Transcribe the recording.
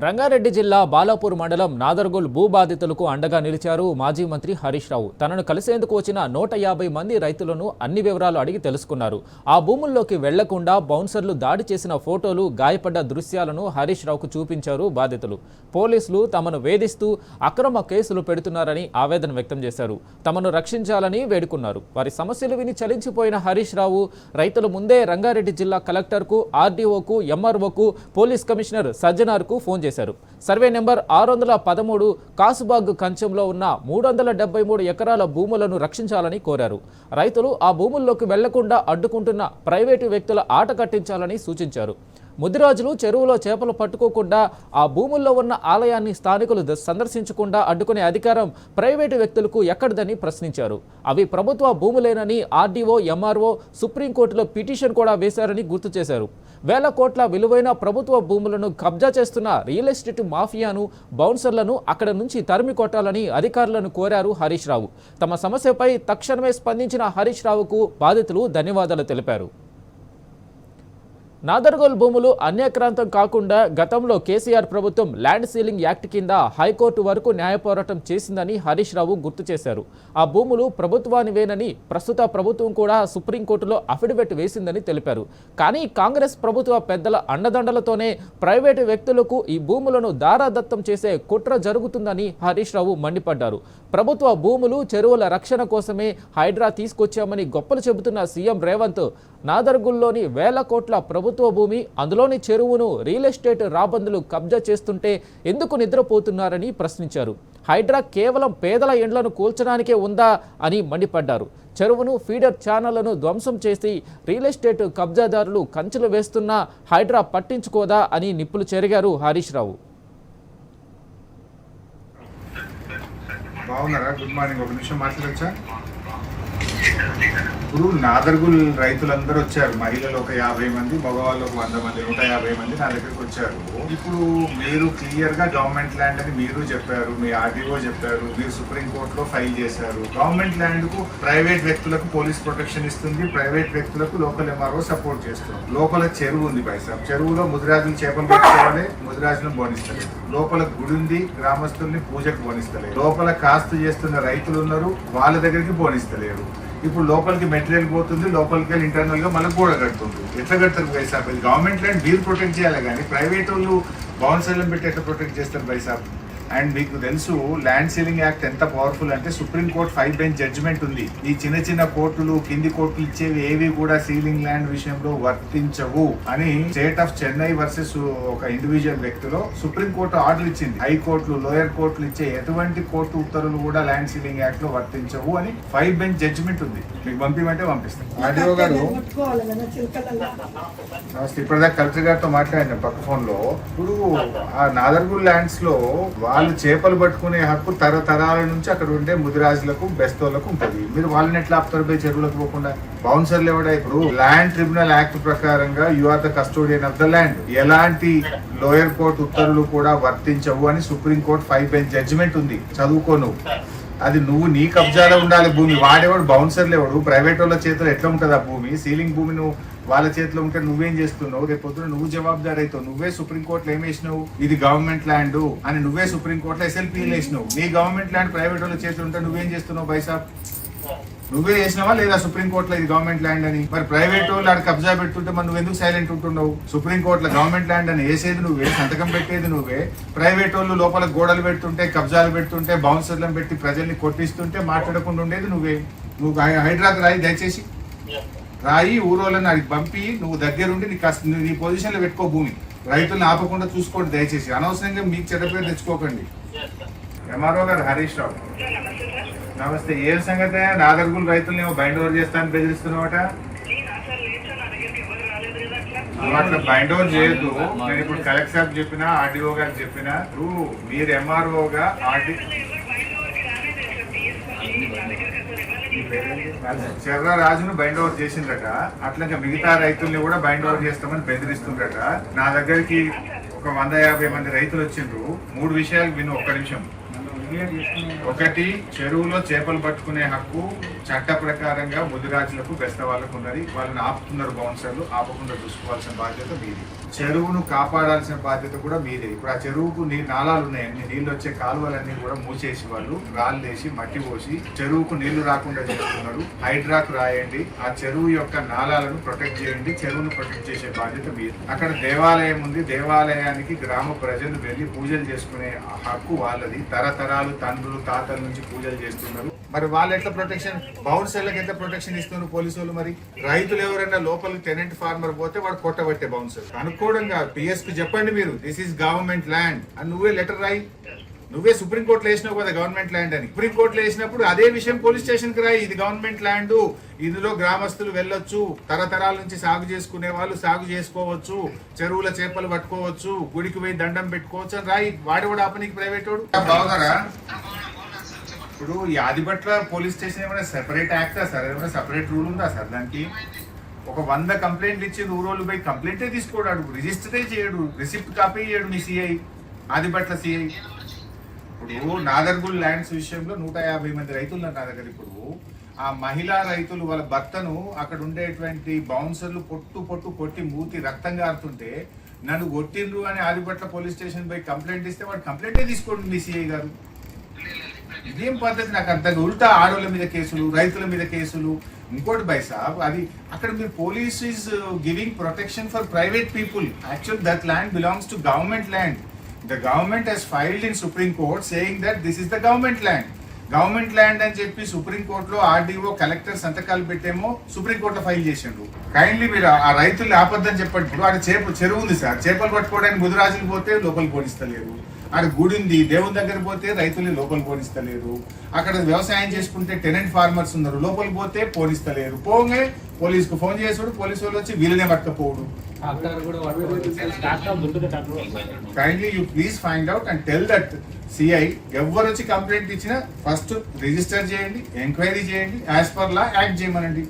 రంగారెడ్డి జిల్లా బాలాపూర్ మండలం నాదర్గోల్ భూ బాధితులకు అండగా నిలిచారు మాజీ మంత్రి హరీష్ రావు. తనను కలిసేందుకు వచ్చిన 150 మంది రైతులను అన్ని వివరాలు అడిగి తెలుసుకున్నారు. ఆ భూముల్లోకి వెళ్లకుండా బౌన్సర్లు దాడి చేసిన ఫోటోలు, గాయపడ్డ దృశ్యాలను హరీష్ రావుకు చూపించారు బాధితులు. పోలీసులు తమను వేధిస్తూ అక్రమ కేసులు పెడుతున్నారని ఆవేదన వ్యక్తం చేశారు. తమను రక్షించాలని వేడుకున్నారు. వారి సమస్యలు విని చలించిపోయిన హరీష్ రావు రైతుల ముందే రంగారెడ్డి జిల్లా కలెక్టర్కు, ఆర్డీఓకు, ఎంఆర్ఓకు, పోలీస్ కమిషనర్ సజ్జనార్కు ఫోన్ చేశారు. సర్వే నెంబర్ 613 కాసుబాగ్ కంచెంలో ఉన్న 373 ఎకరాల భూములను రక్షించాలని కోరారు. రైతులు ఆ భూముల్లోకి వెళ్లకుండా అడ్డుకుంటున్న ప్రైవేటు వ్యక్తుల ఆట కట్టించాలని సూచించారు. ముదిరాజులు చెరువులో చేపలు పట్టుకోకుండా, ఆ భూముల్లో ఉన్న ఆలయాన్ని స్థానికులు సందర్శించకుండా అడ్డుకునే అధికారం ప్రైవేటు వ్యక్తులకు ఎక్కడిదని ప్రశ్నించారు. అవి ప్రభుత్వ భూములేనని ఆర్డీఓ, ఎంఆర్ఓ సుప్రీంకోర్టులో పిటిషన్ కూడా వేశారని గుర్తు చేశారు. వేల కోట్ల విలువైన ప్రభుత్వ భూములను కబ్జా చేస్తున్న రియల్ ఎస్టేట్ మాఫియాను, బౌన్సర్లను అక్కడ నుంచి తరిమి కొట్టాలని అధికారులను కోరారు హరీష్ రావు. తమ సమస్యపై తక్షణమే స్పందించిన హరీష్ రావుకు బాధితులు ధన్యవాదాలు తెలిపారు. నాదర్గోల్ భూములు అన్యాక్రాంతం కాకుండా గతంలో కేసీఆర్ ప్రభుత్వం ల్యాండ్ సీలింగ్ యాక్ట్ కింద హైకోర్టు వరకు న్యాయ పోరాటం చేసిందని హరీష్ రావు గుర్తు చేశారు. ఆ భూములు ప్రభుత్వానివేనని ప్రస్తుత ప్రభుత్వం కూడా సుప్రీంకోర్టులో అఫిడవిట్ వేసిందని తెలిపారు. కానీ కాంగ్రెస్ ప్రభుత్వ పెద్దల అండదండలతోనే ప్రైవేటు వ్యక్తులకు ఈ భూములను దారాదత్తం చేసే కుట్ర జరుగుతుందని హరీష్ రావు మండిపడ్డారు. ప్రభుత్వ భూములు, చెరువుల రక్షణ కోసమే హైడ్రా తీసుకొచ్చామని గొప్పలు చెబుతున్న సీఎం రేవంత్ నాదర్గుల్లోని వేల కోట్ల ప్రభుత్వ భూమి, అందులోని చెరువును రియల్ ఎస్టేట్ రాబందులు కబ్జా చేస్తుంటే ఎందుకు నిద్రపోతున్నారని ప్రశ్నించారు. హైడ్రా కేవలం పేదల ఇండ్లను కూల్చడానికే ఉందా అని మండిపడ్డారు. చెరువును, ఫీడర్ ఛానళ్లను ధ్వంసం చేసి రియల్ ఎస్టేట్ కబ్జాదారులు కంచెలు వేస్తున్నా హైడ్రా పట్టించుకోదా అని నిప్పులు చెరిగారు హరీష్ రావు. బాగున్నారా? Good morning. ఒక నిమిషం మాట్లాడచ్చా? ఇప్పుడు నాదర్గుల్ రైతులందరూ వచ్చారు. మహిళలు ఒక 50 మంది, మగవాళ్ళు ఒక 100 మంది, 150 మంది నా దగ్గరికి వచ్చారు. ఇప్పుడు మీరు క్లియర్ గా గవర్నమెంట్ ల్యాండ్ అని మీరు చెప్పారు, మీ ఆర్డీఓ చెప్పారు, మీరు సుప్రీంకోర్టులో ఫైల్ చేశారు. గవర్నమెంట్ ల్యాండ్ కు ప్రైవేట్ వ్యక్తులకు పోలీస్ ప్రొటెక్షన్ ఇస్తుంది, ప్రైవేట్ వ్యక్తులకు లోకల్ ఎంఆర్ఓ సపోర్ట్ చేస్తుంది. లోపల చెరువు ఉంది పైసా, చెరువులో ముదిరాజులు చేపలు పట్టుకోవాలి, ముదిరాజులను బోనిస్తలేదు. లోపల గుడి ఉంది, గ్రామస్తుల్ని పూజకు బోనిస్తలేదు. లోపల కాస్తు చేస్తున్న రైతులు ఉన్నారు, వాళ్ళ దగ్గరికి బోనిస్తలేరు. ఇప్పుడు లోపలికి మెటీరియల్ పోతుంది, లోపలికి వెళ్ళి ఇంటర్నల్ గా మళ్ళీ గోడ కడుతుంది. ఎట్లా కడతారు బైసాబ్? గవర్నమెంట్ ల్యాండ్ మీరు ప్రొటెక్ట్ చేయాలి, కానీ ప్రైవేట్ వాళ్ళు బౌన్సర్లను పెట్టి ఎట్లా ప్రొటెక్ట్ చేస్తారు బైసాబ్? అండ్ మీకు తెలుసు ల్యాండ్ సీలింగ్ యాక్ట్ ఎంత పవర్ఫుల్ అంటే సుప్రీంకోర్టు 5 బెంచ్ జడ్జిమెంట్ ఉంది. ఈ చిన్న చిన్న కోర్టులు, కింది కోర్టులు ఇచ్చేవి ఏవి కూడా సీలింగ్ ల్యాండ్ విషయంలో వర్తించవు అని స్టేట్ ఆఫ్ చెన్నై వర్సెస్ ఒక ఇండివిజువల్ వ్యక్తిలో సుప్రీంకోర్టు ఆర్డర్ ఇచ్చింది. హైకోర్టులు, లోయర్ కోర్టులు ఇచ్చే ఎటువంటి కోర్టు ఉత్తర్వులు కూడా ల్యాండ్ సీలింగ్ యాక్ట్ లో వర్తించవు అని 5 బెంచ్ జడ్జిమెంట్ ఉంది. మీకు పంపిమంటే పంపిస్తాం. ఆర్డీఓ గారు నమస్తే. ఇప్పటిదాకా కలెక్టర్ గారితో మాట్లాడిన పక్క ఫోన్ లో. ఇప్పుడు ఆ నాదర్గుల్ ల్యాండ్స్ లో వాళ్ళు చేపలు పట్టుకునే హక్కు తరతరాల నుంచి అక్కడ ఉండే ముదిరాజులకు, బెస్తోళ్లకు ఉంటుంది. మీరు వాళ్ళని ఎట్లా ఆపుతారు పోయి చెరువులకు పోకుండా? బౌన్సర్లు ఎవడా? ఇప్పుడు ల్యాండ్ ట్రిబ్యునల్ యాక్ట్ ప్రకారంగా you are the custodian of the land. ఎలాంటి లోయర్ కోర్టు ఉత్తర్వులు కూడా వర్తించవు అని సుప్రీం కోర్టు 5 బెంచ్ జడ్జిమెంట్ ఉంది. చదువుకో నువ్వు. అది నువ్వు నీ కబ్జాలో ఉండాలి భూమి. వాడేవాడు బౌన్సర్లు ఎవడు? ప్రైవేట్ వాళ్ళ చేతిలో ఎట్లా ఉంటుంది ఆ భూమి? సీలింగ్ భూమి నువ్వు వాళ్ళ చేతిలో ఉంటే నువ్వేం చేస్తున్నావు? రేపు పొద్దున నువ్వు జవాబుదారు అవుతావు. నువ్వే సుప్రీంకోర్టులో ఏం వేసినావు? ఇది గవర్నమెంట్ ల్యాండ్ అని నువ్వే సుప్రీంకోర్టులో ఎస్ఎల్పీలు వేసినావు. నీ గవర్నమెంట్ ల్యాండ్ ప్రైవేట్ వాళ్ళ చేతిలో ఉంటే నువ్వేం చేస్తున్నావు బైసాబ్? నువ్వే చేసినావా లేదా సుప్రీంకోర్టులో ఇది గవర్నమెంట్ ల్యాండ్ అని? మరి ప్రైవేట్ వాళ్ళు ఆడ కబ్జా పెట్టుకుంటే మరి నువ్వు ఎందుకు సైలెంట్ ఉంటున్నావు? సుప్రీంకోర్టులో గవర్నమెంట్ ల్యాండ్ అని వేసేది నువ్వే, సంతకం పెట్టేది నువ్వే. ప్రైవేట్ వాళ్ళు లోపల గోడలు పెడుతుంటే, కబ్జాలు పెడుతుంటే, బౌన్సర్లను పెట్టి ప్రజల్ని కొట్టిస్తుంటే మాట్లాడకుండా ఉండేది నువ్వే. నువ్వు హైడ్రాకు రాయి, దయచేసి రాయి, ఊరోళ్ళని అది పంపి నువ్వు దగ్గరుండి నీ పొజిషన్ లో పెట్టుకో భూమి. రైతులను ఆపకుండా చూసుకోండి దయచేసి. అనవసరంగా మీకు చెడ్డ పేరు తెచ్చుకోకండి. ఎంఆర్ఓ గారు హరీష్ రావు నమస్తే. ఏం సంగతి? నాదర్గుల్ రైతులను ఏమో బైండ్ ఓవర్ చేస్తానని బెదిరిస్తున్నావట. అట్లా బైండ్ ఓవర్ చేయొద్దు. నేను ఇప్పుడు కలెక్టర్ సార్ చెప్పినా, ఆర్డీఓ గారు చెప్పినా, మీరు ఎంఆర్ఓగా చెర్ర రాజును బైండ్ ఓవర్ చేసిందట. అట్లాగే మిగతా రైతుల్ని కూడా బైండ్ ఓవర్ చేస్తామని బెదిరిస్తుందట. నా దగ్గరికి ఒక 150 మంది రైతులు వచ్చిండ్రు. 3 విషయాలు విను. ఒక్క నిమిషం. ఒకటి, చెరువులో చేపలు పట్టుకునే హక్కు చట్ట ప్రకారంగా ముదిరాజులకు, బెస్త వాళ్ళకు ఉన్నది. వాళ్ళని ఆపుతున్నారు బౌన్సర్లు. ఆపకుండా చూసుకోవాల్సిన బాధ్యత మీది. చెరువును కాపాడాల్సిన బాధ్యత కూడా మీదే. ఇప్పుడు ఆ చెరువుకు నాలాలు ఉన్నాయండి, నీళ్ళు వచ్చే కాలువలన్నీ కూడా మూసేసి వాళ్ళు రాళ్ళు వేసి మట్టి పోసి చెరువుకు నీళ్లు రాకుండా చేస్తున్నారు. హైడ్రాక్ రాయండి, ఆ చెరువు యొక్క నాలాలను ప్రొటెక్ట్ చేయండి, చెరువును ప్రొటెక్ట్ చేసే బాధ్యత మీది. అక్కడ దేవాలయం ఉంది, దేవాలయానికి గ్రామ ప్రజలు వెళ్లి పూజలు చేసుకునే హక్కు వాళ్ళది. తరతరాలు తండ్రులు తాతల నుంచి పూజలు చేస్తున్నారు. మరి వాళ్ళు ఎట్లా ప్రొటెక్షన్, బౌన్సర్లకు ఎంత ప్రొటెక్షన్ ఇస్తున్నారు పోలీసు వాళ్ళు? మరి రైతులు ఎవరైనా లోపలికి టెనెంట్ ఫార్మర్ పోతే వాడు కొట్టబట్టే బౌన్సర్ అనుకోవడంగా పిఎస్ కు చెప్పండి మీరు, దిస్ ఈస్ గవర్నమెంట్ ల్యాండ్ అని నువ్వే లెటర్ రాయి. నువ్వే సుప్రీంకోర్టులో వేసినావు కదా గవర్నమెంట్ ల్యాండ్ అని. సుప్రీంకోర్టులో వేసినప్పుడు అదే విషయం పోలీస్ స్టేషన్ కి రాయి, ఇది గవర్నమెంట్ ల్యాండ్, ఇందులో గ్రామస్తులు వెళ్ళొచ్చు, తరతరాల నుంచి సాగు చేసుకునే వాళ్ళు సాగు చేసుకోవచ్చు, చెరువుల చేపలు పట్టుకోవచ్చు, గుడికి పోయి దండం పెట్టుకోవచ్చు అని రాయి. వాడు కూడా ఆపనికి ప్రైవేట్ వాడు బాగున్నారా? ఇప్పుడు యాదిపట్ల పోలీస్ స్టేషన్ ఏమైనా సెపరేట్ యాక్టా సార్? ఏమైనా సెపరేట్ రూల్ ఉందా సార్ దానికి? ఒక 100 కంప్లైంట్లు ఇచ్చి ఊరోళ్ళు పోయి కంప్లైంటే తీసుకోడాడు, రిజిస్టరే చేయడు, రిసిప్ట్ కాపీ చేయడు మీ సిఐ, ఆదిపట్ల సిఐ. ఇప్పుడు నాదర్గుల్ ల్యాండ్స్ విషయంలో 150 మంది రైతులు నా దగ్గర. ఇప్పుడు ఆ మహిళా రైతులు వాళ్ళ భర్తను అక్కడ ఉండేటువంటి బౌన్సర్లు పొట్టు కొట్టి మూతి రక్తం గారుతుంటే నన్ను కొట్టిండ్రు అని ఆదిపట్ల పోలీస్ స్టేషన్ పోయి కంప్లైంట్ ఇస్తే వాడు కంప్లైంటే తీసుకోండి మీ సిఐ గారు. ఇదేం పద్ధతి నాకు అర్థం. ఉల్టా ఆడోళ్ళ మీద కేసులు, రైతుల మీద కేసులు. ఇంకోటి బై సాబ్, అది అక్కడ మీరు police is giving protection for private people. Actual that land belongs to government land. The government has filed in supreme court saying that this is the government land. Government land అని చెప్పి supreme కోర్టులో RDO collector సంతకాలు పెట్టేమో supreme కోర్టులో file చేసిండ్రు. Kindly మీరు ఆ రైతులు ఆపద్దని చెప్పండి. ఇప్పుడు ఆడ చెరువు ఉంది సార్, చేపలు పట్టుకోవడానికి ముదిరాజులు పోతే లోపలికి పోనిస్తలేరు. ఆడ గుడి ఉంది, దేవుని దగ్గర పోతే రైతులు లోపలికి పోనిస్తలేరు. అక్కడ వ్యవసాయం చేసుకుంటే టెనెంట్ ఫార్మర్స్ ఉన్నారు, లోపలికి పోతే పోనిస్తలేరు. పోగానే పోలీసుకు ఫోన్ చేసుడు, పోలీసు వాళ్ళు వచ్చి వీళ్ళనే పట్టకపోవడు. Kindly you please find out and tell that CI ఎవరు వచ్చి కంప్లైంట్ ఇచ్చినా ఫస్ట్ రిజిస్టర్ చేయండి, ఎంక్వైరీ చేయండి, యాజ్ పర్ లా యాక్ట్ చేయమనండి.